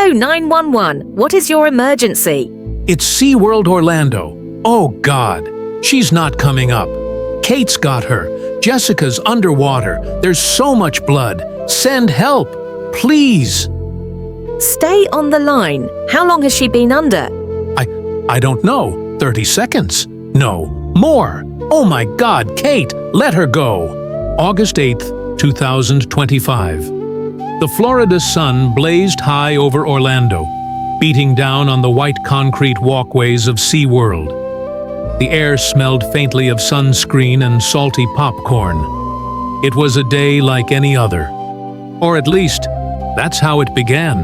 Hello 911, what is your emergency? It's SeaWorld Orlando. Oh God, she's not coming up. Kate's got her. Jessica's underwater. There's so much blood. Send help, please. Stay on the line. How long has she been under? I don't know. 30 seconds? No, more. Oh my God, Kate, let her go. August 8th, 2025. The Florida sun blazed high over Orlando, beating down on the white concrete walkways of SeaWorld. The air smelled faintly of sunscreen and salty popcorn. It was a day like any other. Or at least, that's how it began.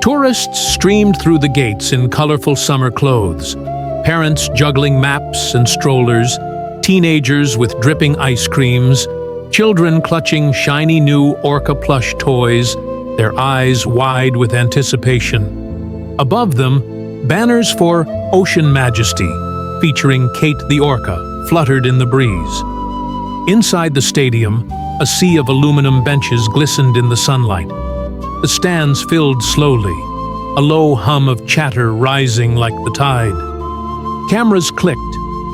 Tourists streamed through the gates in colorful summer clothes, parents juggling maps and strollers, teenagers with dripping ice creams, children clutching shiny new Orca plush toys, their eyes wide with anticipation. Above them, banners for Ocean Majesty, featuring Kate the Orca, fluttered in the breeze. Inside the stadium, a sea of aluminum benches glistened in the sunlight. The stands filled slowly, a low hum of chatter rising like the tide. Cameras clicked,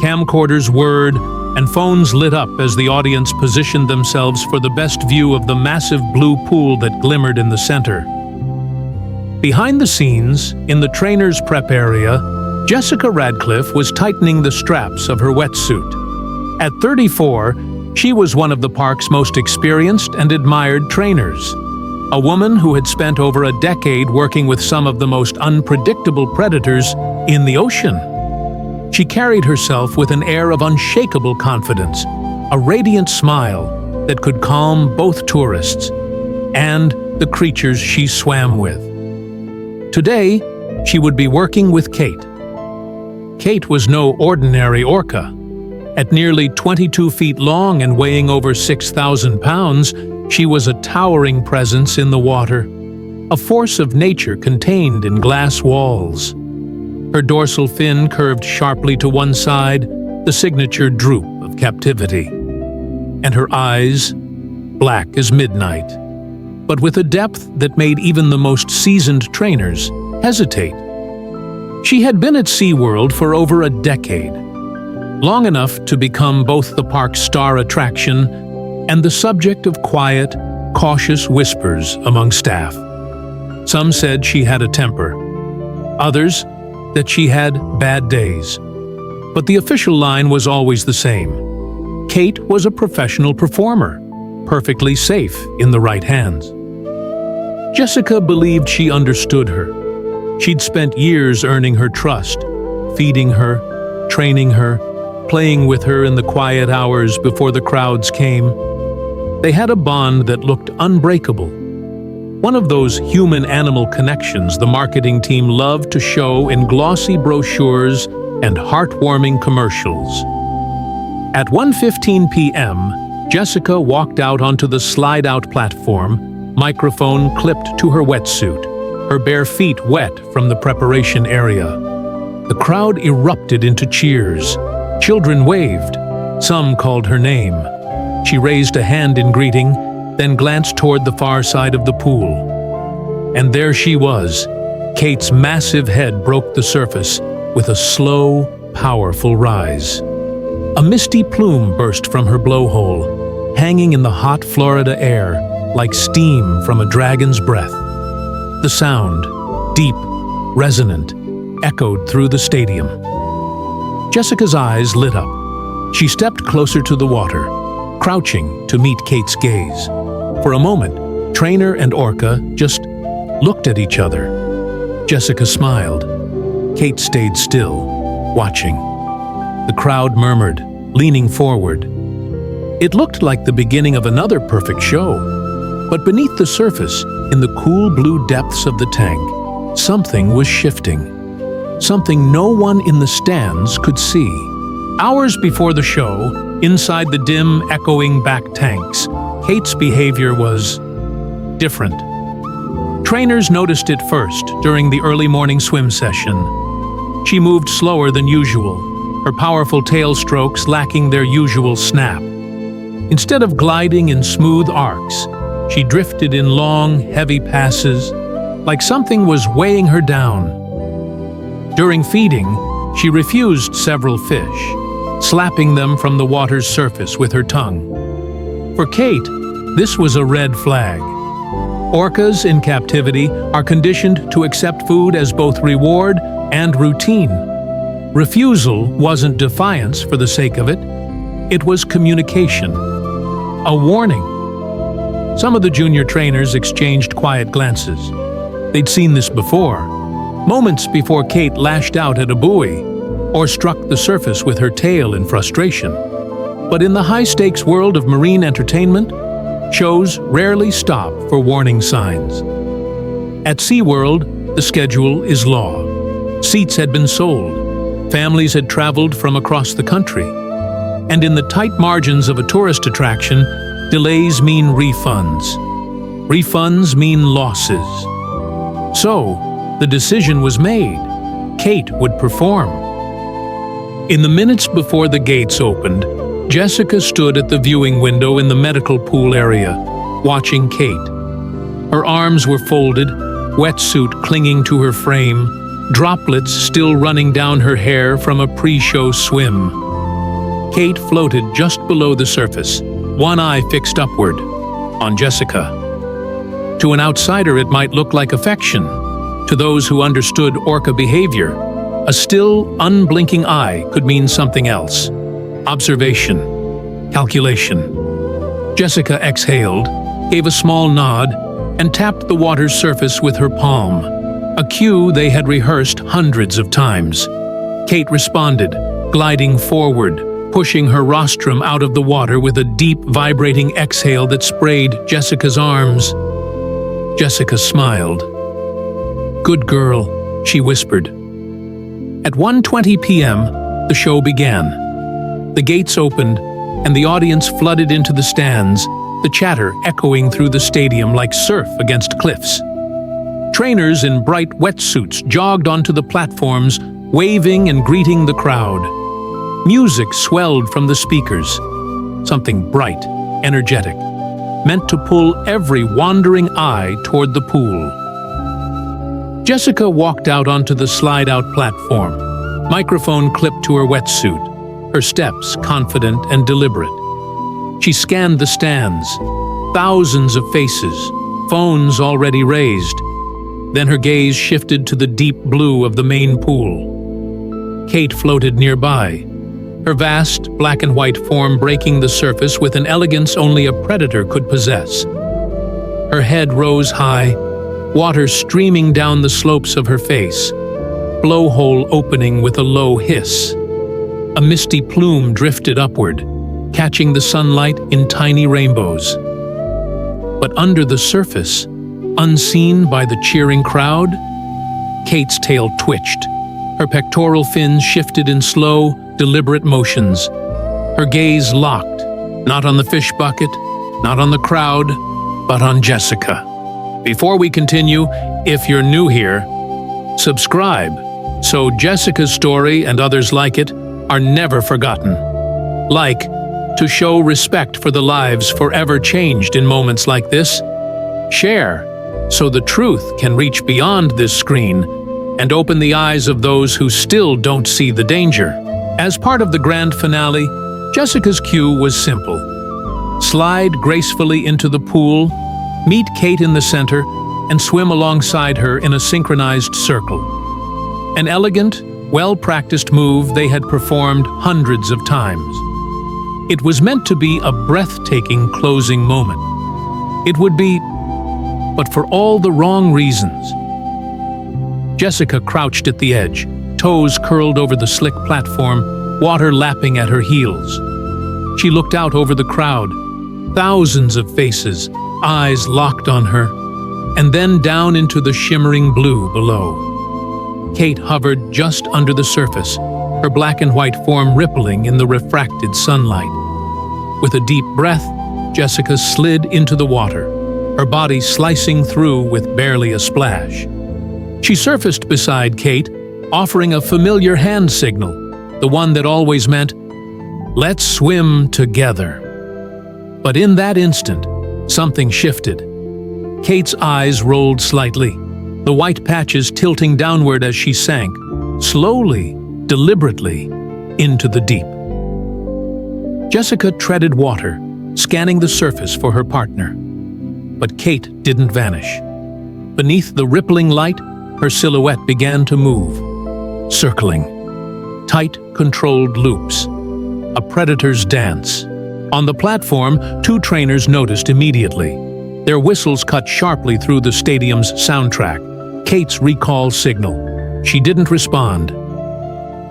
camcorders whirred, and phones lit up as the audience positioned themselves for the best view of the massive blue pool that glimmered in the center. Behind the scenes, in the trainer's prep area, Jessica Radcliffe was tightening the straps of her wetsuit. At 34, she was one of the park's most experienced and admired trainers. A woman who had spent over a decade working with some of the most unpredictable predators in the ocean. She carried herself with an air of unshakable confidence, a radiant smile that could calm both tourists and the creatures she swam with. Today, she would be working with Kate. Kate was no ordinary orca. At nearly 22 feet long and weighing over 6,000 pounds, she was a towering presence in the water, a force of nature contained in glass walls. Her dorsal fin curved sharply to one side, the signature droop of captivity. And her eyes, black as midnight, but with a depth that made even the most seasoned trainers hesitate. She had been at SeaWorld for over a decade, long enough to become both the park's star attraction and the subject of quiet, cautious whispers among staff. Some said she had a temper, others that she had bad days. But the official line was always the same. Kate was a professional performer, perfectly safe in the right hands. Jessica believed she understood her. She'd spent years earning her trust, feeding her, training her, playing with her in the quiet hours before the crowds came. They had a bond that looked unbreakable. One of those human-animal connections the marketing team loved to show in glossy brochures and heartwarming commercials. At 1:15 p.m., Jessica walked out onto the slide-out platform, microphone clipped to her wetsuit, her bare feet wet from the preparation area. The crowd erupted into cheers. Children waved. Some called her name. She raised a hand in greeting, then glanced toward the far side of the pool. And there she was. Kate's massive head broke the surface with a slow, powerful rise. A misty plume burst from her blowhole, hanging in the hot Florida air like steam from a dragon's breath. The sound, deep, resonant, echoed through the stadium. Jessica's eyes lit up. She stepped closer to the water, crouching to meet Kate's gaze. For a moment, trainer and Orca just looked at each other. Jessica smiled. Kate stayed still, watching. The crowd murmured, leaning forward. It looked like the beginning of another perfect show. But beneath the surface, in the cool blue depths of the tank, something was shifting. Something no one in the stands could see. Hours before the show, inside the dim, echoing back tanks, Kate's behavior was different. Trainers noticed it first during the early morning swim session. She moved slower than usual, her powerful tail strokes lacking their usual snap. Instead of gliding in smooth arcs, she drifted in long, heavy passes, like something was weighing her down. During feeding, she refused several fish, slapping them from the water's surface with her tongue. For Kate, this was a red flag. Orcas in captivity are conditioned to accept food as both reward and routine. Refusal wasn't defiance for the sake of it. It was communication. A warning. Some of the junior trainers exchanged quiet glances. They'd seen this before, moments before Kate lashed out at a buoy or struck the surface with her tail in frustration. But in the high-stakes world of marine entertainment, shows rarely stop for warning signs. At SeaWorld, the schedule is law. Seats had been sold. Families had traveled from across the country. And in the tight margins of a tourist attraction, delays mean refunds. Refunds mean losses. So, the decision was made. Kate would perform. In the minutes before the gates opened, Jessica stood at the viewing window in the medical pool area, watching Kate. Her arms were folded, wetsuit clinging to her frame, droplets still running down her hair from a pre-show swim. Kate floated just below the surface, one eye fixed upward, on Jessica. To an outsider, it might look like affection. To those who understood orca behavior, a still, unblinking eye could mean something else. Observation. Calculation. Jessica exhaled, gave a small nod, and tapped the water's surface with her palm, a cue they had rehearsed hundreds of times. Kate responded, gliding forward, pushing her rostrum out of the water with a deep, vibrating exhale that sprayed Jessica's arms. Jessica smiled. "Good girl," she whispered. At 1:20 p.m., the show began. The gates opened, and the audience flooded into the stands, the chatter echoing through the stadium like surf against cliffs. Trainers in bright wetsuits jogged onto the platforms, waving and greeting the crowd. Music swelled from the speakers, something bright, energetic, meant to pull every wandering eye toward the pool. Jessica walked out onto the slide-out platform, microphone clipped to her wetsuit, her steps confident and deliberate. She scanned the stands, thousands of faces, phones already raised. Then her gaze shifted to the deep blue of the main pool. Kate floated nearby, her vast black and white form breaking the surface with an elegance only a predator could possess. Her head rose high, water streaming down the slopes of her face, blowhole opening with a low hiss. A misty plume drifted upward, catching the sunlight in tiny rainbows. But under the surface, unseen by the cheering crowd, Kate's tail twitched. Her pectoral fins shifted in slow, deliberate motions. Her gaze locked, not on the fish bucket, not on the crowd, but on Jessica. Before we continue, if you're new here, subscribe so Jessica's story and others like it are never forgotten. Like, to show respect for the lives forever changed in moments like this. Share, so the truth can reach beyond this screen and open the eyes of those who still don't see the danger. As part of the grand finale, Jessica's cue was simple. Slide gracefully into the pool, meet Kate in the center, and swim alongside her in a synchronized circle. An elegant, well-practiced move they had performed hundreds of times. It was meant to be a breathtaking closing moment. It would be, but for all the wrong reasons. Jessica crouched at the edge, toes curled over the slick platform, water lapping at her heels. She looked out over the crowd, thousands of faces, eyes locked on her, and then down into the shimmering blue below. Kate hovered just under the surface, her black and white form rippling in the refracted sunlight. With a deep breath, Jessica slid into the water, her body slicing through with barely a splash. She surfaced beside Kate, offering a familiar hand signal, the one that always meant, "Let's swim together." But in that instant, something shifted. Kate's eyes rolled slightly, the white patches tilting downward as she sank, slowly, deliberately, into the deep. Jessica treaded water, scanning the surface for her partner. But Kate didn't vanish. Beneath the rippling light, her silhouette began to move, circling. Tight, controlled loops. A predator's dance. On the platform, two trainers noticed immediately. Their whistles cut sharply through the stadium's soundtrack, Kate's recall signal. She didn't respond.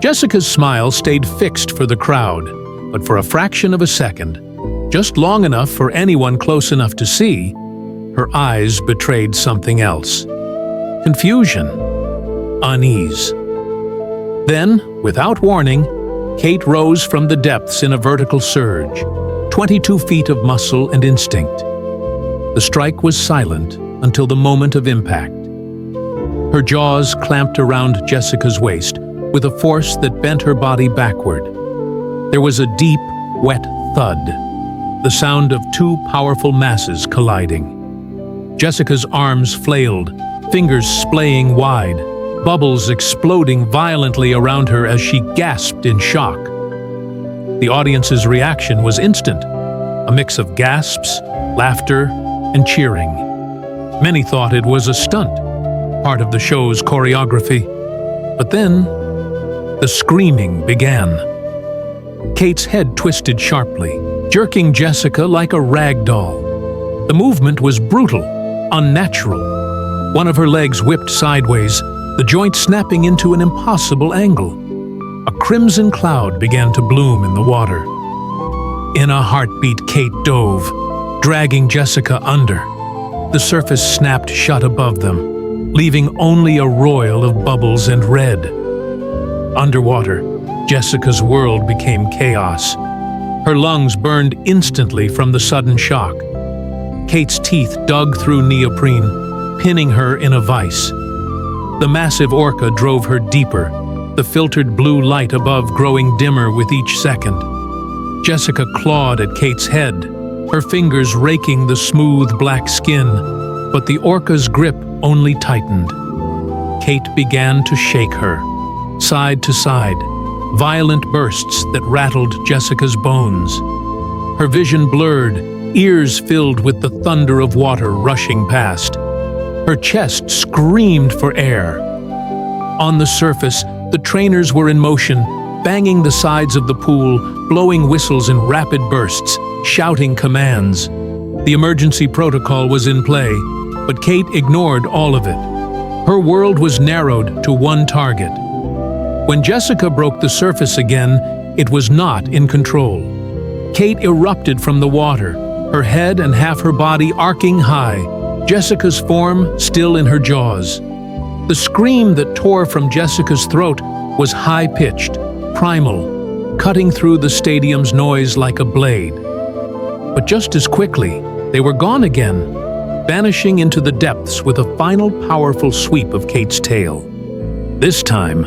Jessica's smile stayed fixed for the crowd, but for a fraction of a second, just long enough for anyone close enough to see, her eyes betrayed something else. Confusion. Unease. Then, without warning, Kate rose from the depths in a vertical surge, 22 feet of muscle and instinct. The strike was silent until the moment of impact. Her jaws clamped around Jessica's waist with a force that bent her body backward. There was a deep, wet thud, the sound of two powerful masses colliding. Jessica's arms flailed, fingers splaying wide, bubbles exploding violently around her as she gasped in shock. The audience's reaction was instant, a mix of gasps, laughter, and cheering. Many thought it was a stunt, part of the show's choreography. But then, the screaming began. Kate's head twisted sharply, jerking Jessica like a rag doll. The movement was brutal, unnatural. One of her legs whipped sideways, the joint snapping into an impossible angle. A crimson cloud began to bloom in the water. In a heartbeat, Kate dove, dragging Jessica under. The surface snapped shut above them, leaving only a roil of bubbles and red. Underwater, Jessica's world became chaos. Her lungs burned instantly from the sudden shock. Kate's teeth dug through neoprene, pinning her in a vice. The massive orca drove her deeper, the filtered blue light above growing dimmer with each second. Jessica clawed at Kate's head, her fingers raking the smooth black skin, but the orca's grip only tightened. Kate began to shake her, side to side, violent bursts that rattled Jessica's bones. Her vision blurred, ears filled with the thunder of water rushing past. Her chest screamed for air. On the surface, the trainers were in motion, banging the sides of the pool, blowing whistles in rapid bursts, shouting commands. The emergency protocol was in play, but Kate ignored all of it. Her world was narrowed to one target. When Jessica broke the surface again, it was not in control. Kate erupted from the water, her head and half her body arcing high, Jessica's form still in her jaws. The scream that tore from Jessica's throat was high-pitched, primal, cutting through the stadium's noise like a blade. But just as quickly, they were gone again, vanishing into the depths with a final powerful sweep of Kate's tail. This time,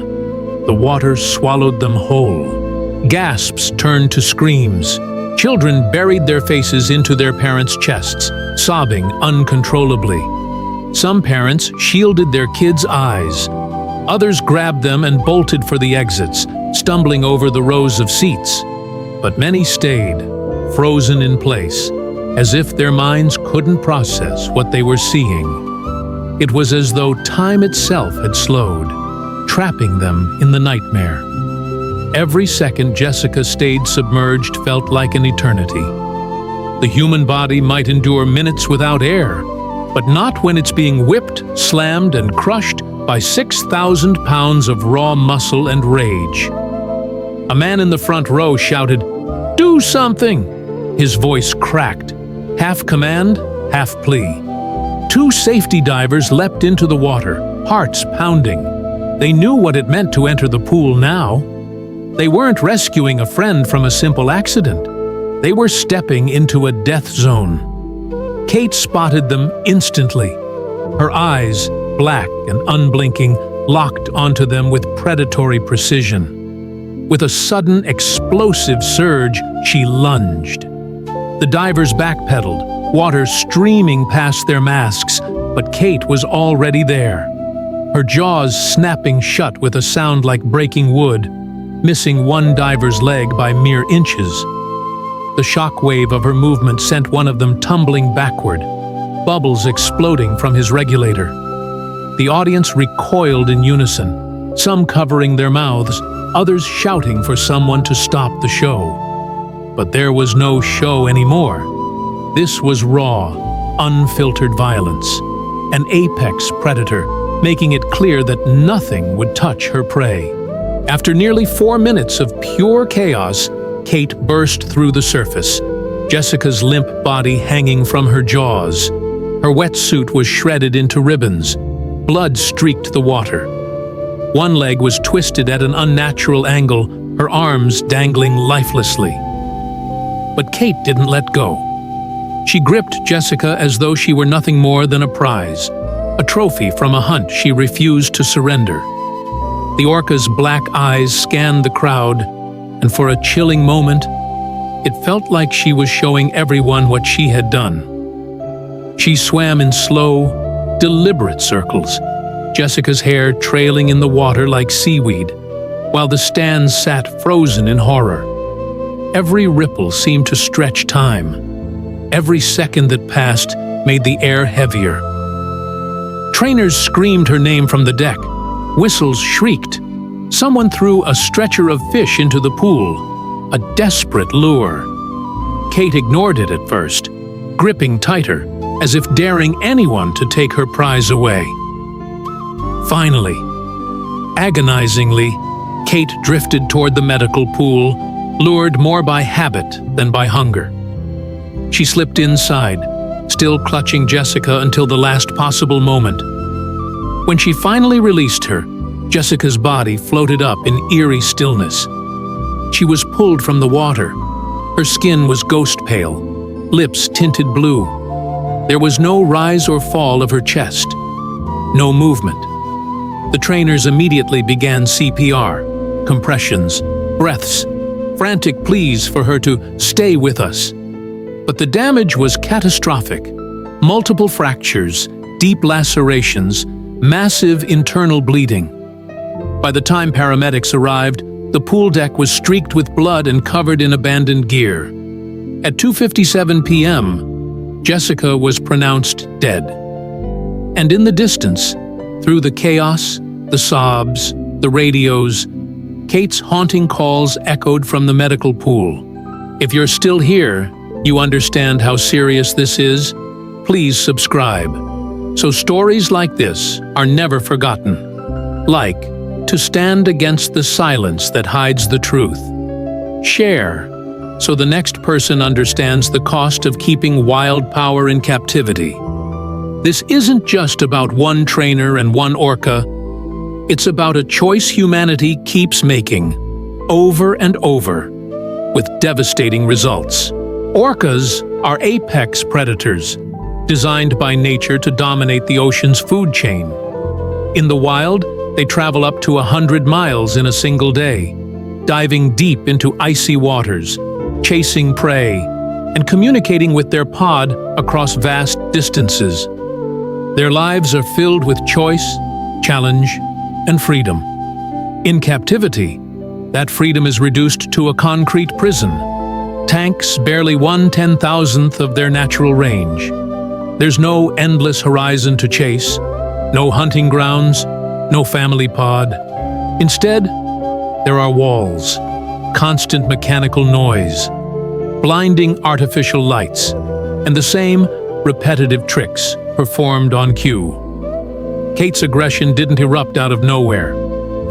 the water swallowed them whole. Gasps turned to screams. Children buried their faces into their parents' chests, sobbing uncontrollably. Some parents shielded their kids' eyes. Others grabbed them and bolted for the exits, stumbling over the rows of seats. But many stayed, frozen in place, as if their minds couldn't process what they were seeing. It was as though time itself had slowed, trapping them in the nightmare. Every second Jessica stayed submerged felt like an eternity. The human body might endure minutes without air, but not when it's being whipped, slammed, and crushed by 6,000 pounds of raw muscle and rage. A man in the front row shouted, "Do something!" His voice cracked, half command, half plea. Two safety divers leapt into the water, hearts pounding. They knew what it meant to enter the pool now. They weren't rescuing a friend from a simple accident. They were stepping into a death zone. Kate spotted them instantly. Her eyes, black and unblinking, locked onto them with predatory precision. With a sudden, explosive surge, she lunged. The divers backpedaled, water streaming past their masks, but Kate was already there. her jaws snapping shut with a sound like breaking wood, missing one diver's leg by mere inches. The shockwave of her movement sent one of them tumbling backward, bubbles exploding from his regulator. The audience recoiled in unison, some covering their mouths, others shouting for someone to stop the show. But there was no show anymore. This was raw, unfiltered violence, an apex predator, making it clear that nothing would touch her prey. After nearly 4 minutes of pure chaos, Kate burst through the surface, Jessica's limp body hanging from her jaws. Her wetsuit was shredded into ribbons. Blood streaked the water. One leg was twisted at an unnatural angle, her arms dangling lifelessly. But Kate didn't let go. She gripped Jessica as though she were nothing more than a prize, a trophy from a hunt she refused to surrender. The orca's black eyes scanned the crowd, and for a chilling moment, it felt like she was showing everyone what she had done. She swam in slow, deliberate circles, Jessica's hair trailing in the water like seaweed, while the stands sat frozen in horror. Every ripple seemed to stretch time. Every second that passed made the air heavier. Trainers screamed her name from the deck. Whistles shrieked. Someone threw a stretcher of fish into the pool, a desperate lure. Kate ignored it at first, gripping tighter, as if daring anyone to take her prize away. Finally, agonizingly, Kate drifted toward the medical pool, lured more by habit than by hunger. She slipped inside, still clutching Jessica until the last possible moment. When she finally released her, Jessica's body floated up in eerie stillness. She was pulled from the water. Her skin was ghost pale, lips tinted blue. There was no rise or fall of her chest, no movement. The trainers immediately began CPR, compressions, breaths, frantic pleas for her to stay with us. But the damage was catastrophic. Multiple fractures, deep lacerations, massive internal bleeding. By the time paramedics arrived, the pool deck was streaked with blood and covered in abandoned gear. At 2:57 p.m., Jessica was pronounced dead. And in the distance, through the chaos, the sobs, the radios, Kate's haunting calls echoed from the medical pool. If you're still here, you understand how serious this is. Please subscribe, so stories like this are never forgotten. Like, to stand against the silence that hides the truth. Share, so the next person understands the cost of keeping wild power in captivity. This isn't just about one trainer and one orca. It's about a choice humanity keeps making, over and over, with devastating results. Orcas are apex predators, designed by nature to dominate the ocean's food chain. In the wild, they travel up to 100 miles in a single day, diving deep into icy waters, chasing prey, and communicating with their pod across vast distances. Their lives are filled with choice, challenge, and freedom. In captivity, that freedom is reduced to a concrete prison. Tanks barely 1/10,000th of their natural range. There's no endless horizon to chase, no hunting grounds, no family pod. Instead, there are walls, constant mechanical noise, blinding artificial lights, and the same repetitive tricks performed on cue. Kate's aggression didn't erupt out of nowhere.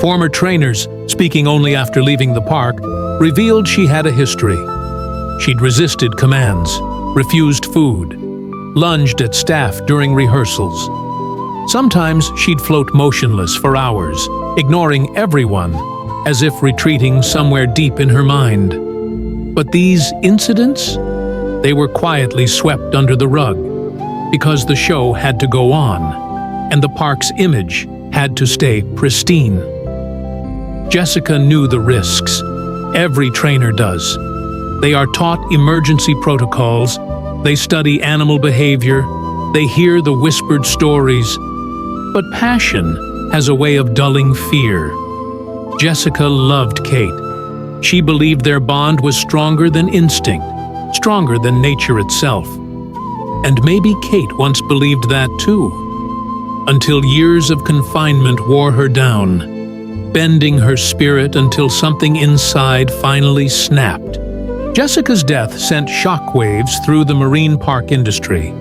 Former trainers, speaking only after leaving the park, revealed she had a history. She'd resisted commands, refused food, lunged at staff during rehearsals. Sometimes she'd float motionless for hours, ignoring everyone, as if retreating somewhere deep in her mind. But these incidents, they were quietly swept under the rug, because the show had to go on, and the park's image had to stay pristine. Jessica knew the risks. Every trainer does. They are taught emergency protocols, they study animal behavior, they hear the whispered stories. But passion as a way of dulling fear. Jessica loved Kate. She believed their bond was stronger than instinct, stronger than nature itself. And maybe Kate once believed that too, until years of confinement wore her down, bending her spirit until something inside finally snapped. Jessica's death sent shockwaves through the marine park industry.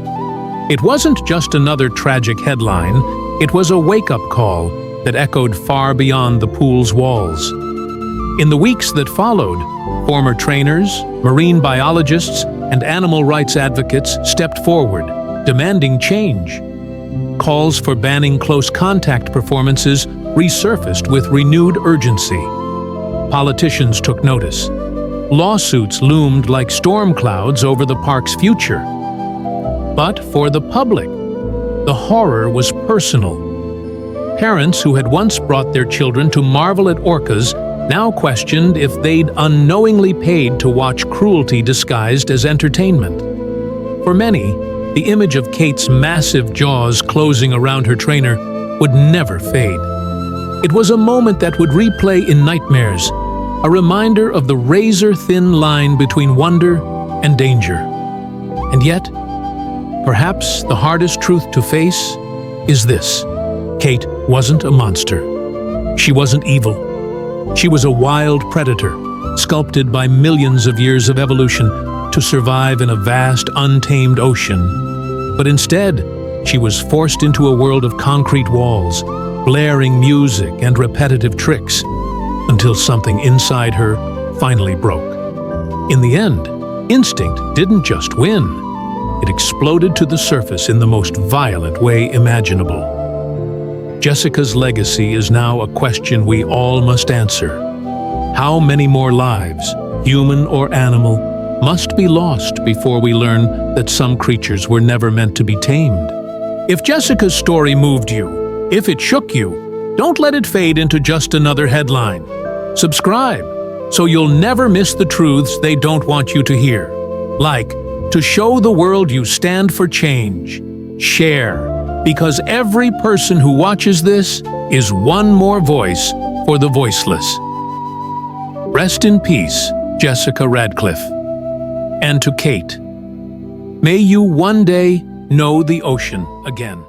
It wasn't just another tragic headline, it was a wake-up call that echoed far beyond the pool's walls. In the weeks that followed, former trainers, marine biologists, and animal rights advocates stepped forward, demanding change. Calls for banning close-contact performances resurfaced with renewed urgency. Politicians took notice. Lawsuits loomed like storm clouds over the park's future. But for the public, the horror was personal. Parents who had once brought their children to marvel at orcas now questioned if they'd unknowingly paid to watch cruelty disguised as entertainment. For many, the image of Kate's massive jaws closing around her trainer would never fade. It was a moment that would replay in nightmares, a reminder of the razor-thin line between wonder and danger. And yet, perhaps the hardest truth to face is this: Kate wasn't a monster. She wasn't evil. She was a wild predator, sculpted by millions of years of evolution to survive in a vast, untamed ocean. But instead, she was forced into a world of concrete walls, blaring music and repetitive tricks, until something inside her finally broke. In the end, instinct didn't just win. It exploded to the surface in the most violent way imaginable. Jessica's legacy is now a question we all must answer. How many more lives, human or animal, must be lost before we learn that some creatures were never meant to be tamed? If Jessica's story moved you, if it shook you, don't let it fade into just another headline. Subscribe so you'll never miss the truths they don't want you to hear. Like, to show the world you stand for change. Share, because every person who watches this is one more voice for the voiceless. Rest in peace, Jessica Radcliffe. And to Kate, may you one day know the ocean again.